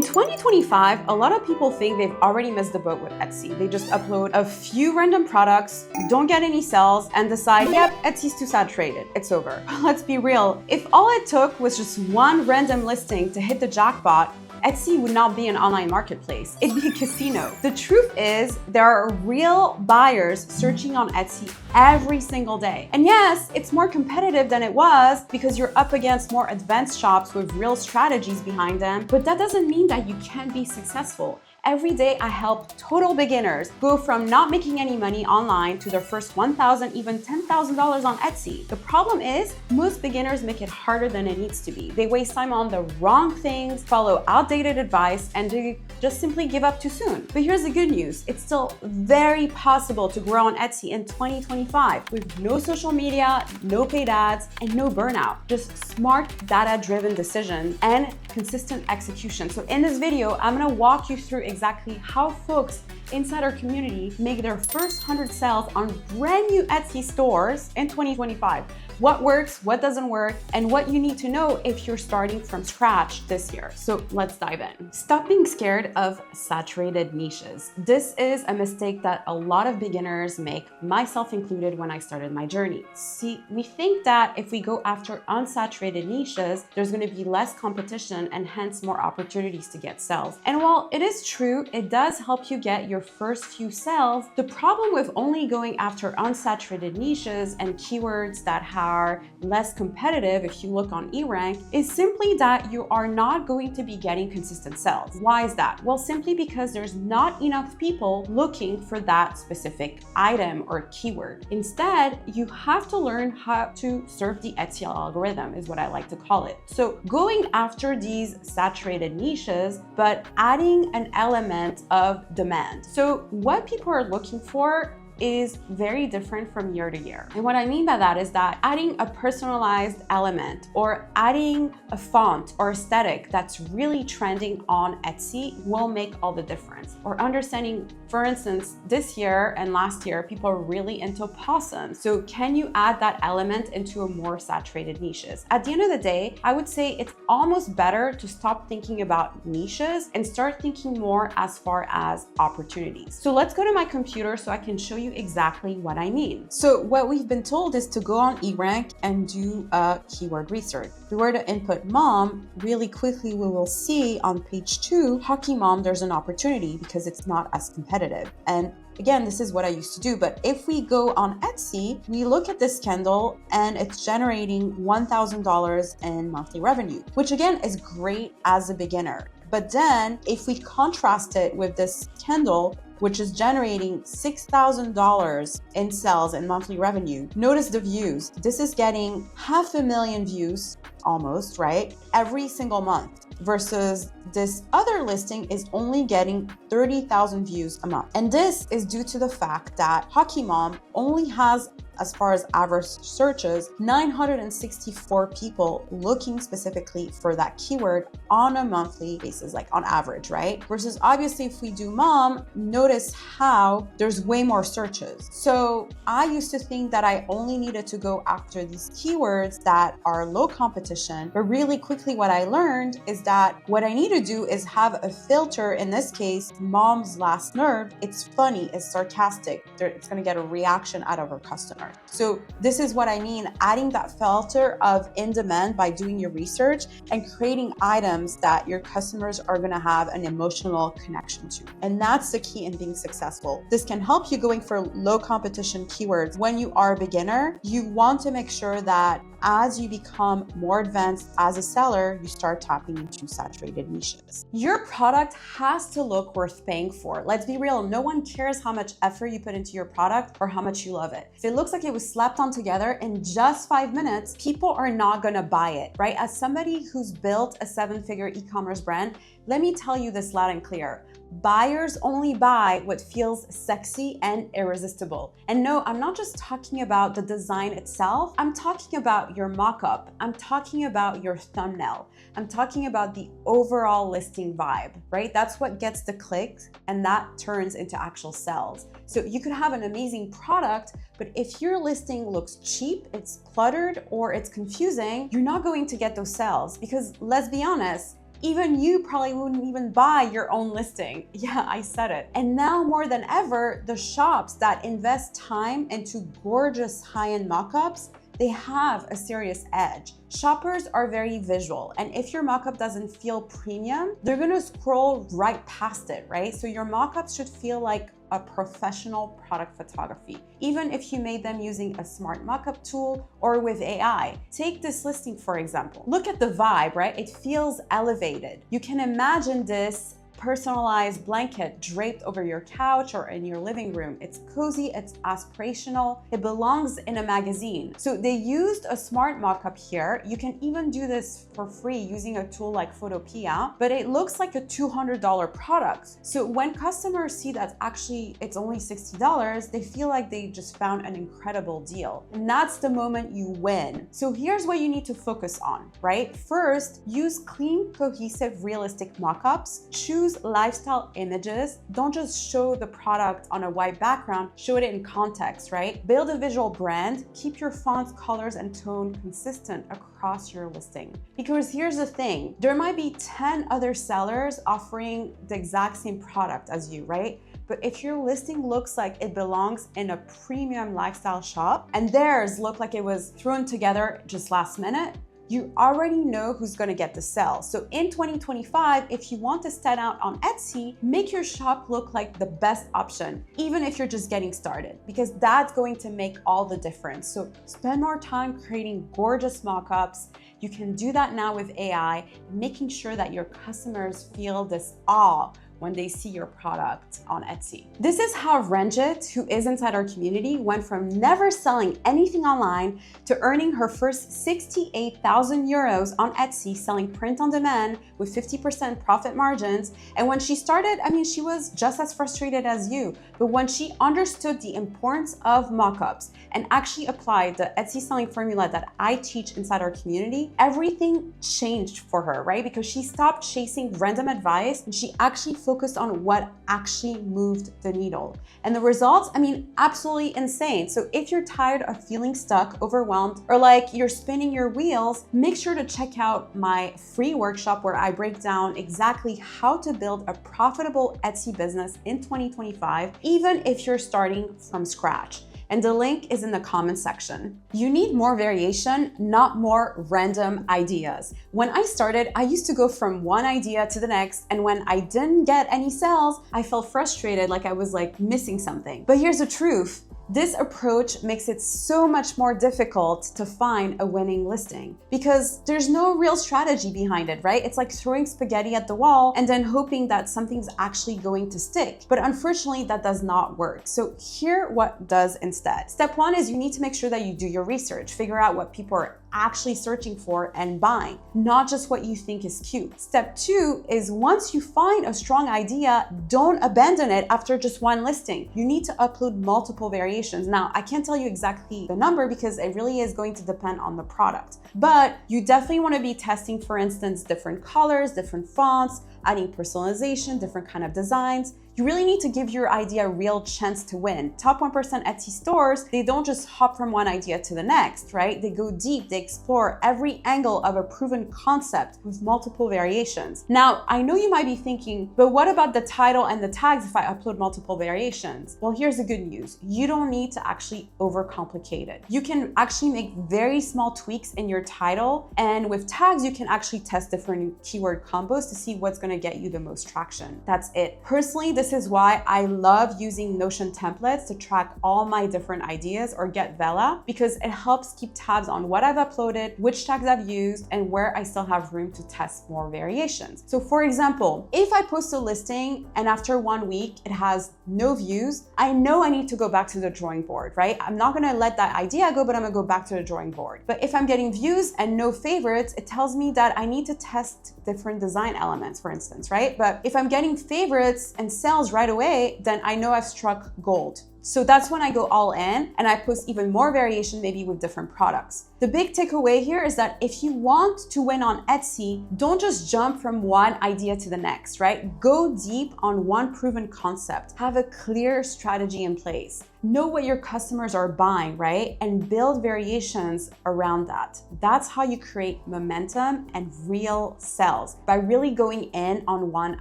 2025, a lot of people think they've already missed the boat with Etsy. They just upload a few random products, don't get any sales, and decide, yep, Etsy's too saturated, it's over. Let's be real, if all it took was just one random listing to hit the jackpot, Etsy would not be an online marketplace, it'd be a casino. The truth is, there are real buyers searching on Etsy every single day. And yes, it's more competitive than it was because you're up against more advanced shops with real strategies behind them, but that doesn't mean that you can't be successful. Every day I help total beginners go from not making any money online to their first $1,000, even $10,000 on Etsy. The problem is most beginners make it harder than it needs to be. They waste time on the wrong things, follow outdated advice, and they just simply give up too soon. But here's the good news. It's still very possible to grow on Etsy in 2025 with no social media, no paid ads, and no burnout. Just smart data-driven decisions and consistent execution. So in this video, I'm gonna walk you through exactly how folks inside our community make their first 100 sales on brand new Etsy stores in 2025. What works, what doesn't work, and what you need to know if you're starting from scratch this year. So let's dive in. Stop being scared of saturated niches. This is a mistake that a lot of beginners make, myself included, when I started my journey. See, we think that if we go after unsaturated niches, there's going to be less competition and hence more opportunities to get sales. And while it is true, it does help you get your first few sales. The problem with only going after unsaturated niches and keywords that are less competitive, if you look on eRank, is simply that you are not going to be getting consistent sales. Why is that? Well, simply because there's not enough people looking for that specific item or keyword. Instead, you have to learn how to serve the Etsy algorithm, is what I like to call it. So going after these saturated niches, but adding an element of demand. So what people are looking for is very different from year to year. And what I mean by that is that adding a personalized element or adding a font or aesthetic that's really trending on Etsy will make all the difference. Or understanding, for instance, this year and last year, people are really into possums. So can you add that element into a more saturated niches? At the end of the day, I would say it's almost better to stop thinking about niches and start thinking more as far as opportunities. So let's go to my computer so I can show you exactly what I mean. So what we've been told is to go on eRank and do a keyword research. If we were to input mom, really quickly we will see on page 2, hockey mom, there's an opportunity because it's not as competitive. And again, this is what I used to do, but if we go on Etsy, we look at this candle and it's generating $1,000 in monthly revenue, which again is great as a beginner. But then if we contrast it with this candle, which is generating $6,000 in sales and monthly revenue, notice the views. This is getting 500,000 views almost, right? Every single month, versus this other listing is only getting 30,000 views a month. And this is due to the fact that Hockey Mom only has, as far as average searches, 964 people looking specifically for that keyword on a monthly basis, like on average, right? Versus obviously if we do mom, notice how there's way more searches. So I used to think that I only needed to go after these keywords that are low competition, but really quickly what I learned is that what I need to do is have a filter, in this case, mom's last nerve. It's funny, it's sarcastic, it's gonna get a reaction out of her customer. So this is what I mean, adding that filter of in demand by doing your research and creating items that your customers are gonna have an emotional connection to. And that's the key in being successful. This can help you going for low competition keywords. When you are a beginner, you want to make sure that as you become more advanced as a seller, you start tapping into saturated niches. Your product has to look worth paying for. Let's be real, no one cares how much effort you put into your product or how much you love it. If it looks like it was slapped on together in just 5 minutes, people are not gonna buy it, right? As somebody who's built a 7-figure e-commerce brand, let me tell you this loud and clear. Buyers only buy what feels sexy and irresistible. And no, I'm not just talking about the design itself. I'm talking about your mock-up. I'm talking about your thumbnail. I'm talking about the overall listing vibe, right? That's what gets the clicks and that turns into actual sales. So you could have an amazing product, but if your listing looks cheap, it's cluttered, or it's confusing, you're not going to get those sales because let's be honest, Even you probably wouldn't even buy your own listing. Yeah, I said it. And now more than ever, the shops that invest time into gorgeous high-end mockups, they have a serious edge. Shoppers are very visual, and if your mockup doesn't feel premium, they're gonna scroll right past it, right? So your mockups should feel like a professional product photography, even if you made them using a smart mockup tool or with AI. Take this listing, for example. Look at the vibe, right? It feels elevated. You can imagine this personalized blanket draped over your couch or in your living room. It's cozy, it's aspirational, it belongs in a magazine. So they used a smart mockup here. You can even do this for free using a tool like Photopea, but it looks like a $200 product. So when customers see that actually it's only $60, they feel like they just found an incredible deal. And that's the moment you win. So here's what you need to focus on, right? First, use clean, cohesive, realistic mockups. Choose lifestyle images. Don't just show the product on a white background, show it in context, right? Build a visual brand. Keep your fonts, colors, and tone consistent across your listing. Because here's the thing, there might be 10 other sellers offering the exact same product as you, right? But if your listing looks like it belongs in a premium lifestyle shop and theirs look like it was thrown together just last minute, you already know who's gonna get the sale. So in 2025, if you want to stand out on Etsy, make your shop look like the best option, even if you're just getting started, because that's going to make all the difference. So spend more time creating gorgeous mockups. You can do that now with AI, making sure that your customers feel this awe when they see your product on Etsy. This is how Ranjit, who is inside our community, went from never selling anything online to earning her first 68,000 euros on Etsy selling print on demand with 50% profit margins. And when she started, she was just as frustrated as you. But when she understood the importance of mockups and actually applied the Etsy selling formula that I teach inside our community, everything changed for her, right? Because she stopped chasing random advice and she actually focused on what actually moved the needle. And the results, absolutely insane. So if you're tired of feeling stuck, overwhelmed, or like you're spinning your wheels, make sure to check out my free workshop where I break down exactly how to build a profitable Etsy business in 2025, even if you're starting from scratch. And the link is in the comment section. You need more variation, not more random ideas. When I started, I used to go from one idea to the next, and when I didn't get any sales, I felt frustrated, like I was missing something. But here's the truth. This approach makes it so much more difficult to find a winning listing because there's no real strategy behind it, right? It's like throwing spaghetti at the wall and then hoping that something's actually going to stick. But unfortunately, that does not work. So here what does instead. Step one is you need to make sure that you do your research, figure out what people are actually searching for and buying, not just what you think is cute. Step two is once you find a strong idea, don't abandon it after just one listing. You need to upload multiple variations. Now, I can't tell you exactly the number because it really is going to depend on the product, but you definitely want to be testing, for instance, different colors, different fonts, adding personalization, different kind of designs. You really need to give your idea a real chance to win. Top 1% Etsy stores, they don't just hop from one idea to the next, right? They go deep, they explore every angle of a proven concept with multiple variations. Now, I know you might be thinking, but what about the title and the tags if I upload multiple variations? Well, here's the good news. You don't need to actually overcomplicate it. You can actually make very small tweaks in your title, and with tags, you can actually test different keyword combos to see what's gonna get you the most traction. That's it. Personally, this is why I love using Notion templates to track all my different ideas, or get Vega, because it helps keep tabs on what I've uploaded, which tags I've used, and where I still have room to test more variations. So for example, if I post a listing and after 1 week it has no views, I know I need to go back to the drawing board, right? I'm not gonna let that idea go, but I'm gonna go back to the drawing board. But if I'm getting views and no favorites, it tells me that I need to test different design elements, for instance, right? But if I'm getting favorites and sales right away, then I know I've struck gold. So that's when I go all in and I post even more variation, maybe with different products. The big takeaway here is that if you want to win on Etsy, don't just jump from one idea to the next, right? Go deep on one proven concept. Have a clear strategy in place. Know what your customers are buying, right? And build variations around that. That's how you create momentum and real sales, by really going in on one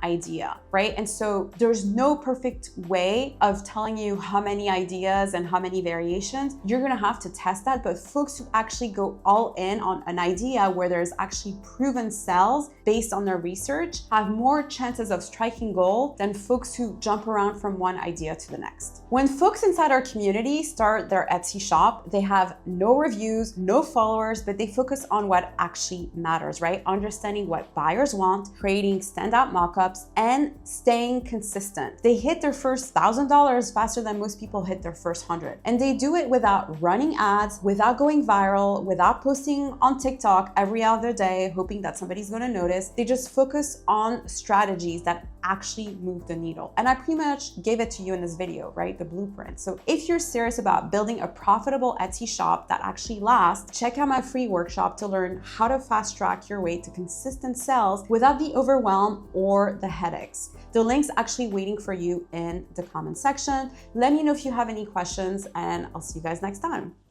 idea, right? And so there's no perfect way of telling you how many ideas and how many variations. You're gonna have to test that, but folks who actually go all in on an idea where there's actually proven sales based on their research have more chances of striking gold than folks who jump around from one idea to the next. When folks inside our community start their Etsy shop, they have no reviews, no followers, but they focus on what actually matters, right? Understanding what buyers want, creating standout mockups, and staying consistent. They hit their first $1,000 faster than most people hit their first 100. And they do it without running ads, without going viral, without posting on TikTok every other day, hoping that somebody's gonna notice. They just focus on strategies that actually move the needle. And I pretty much gave it to you in this video, right? The blueprint. So if you're serious about building a profitable Etsy shop that actually lasts, check out my free workshop to learn how to fast track your way to consistent sales without the overwhelm or the headaches. The link's actually waiting for you in the comment section. Let me know if you have any questions, and I'll see you guys next time.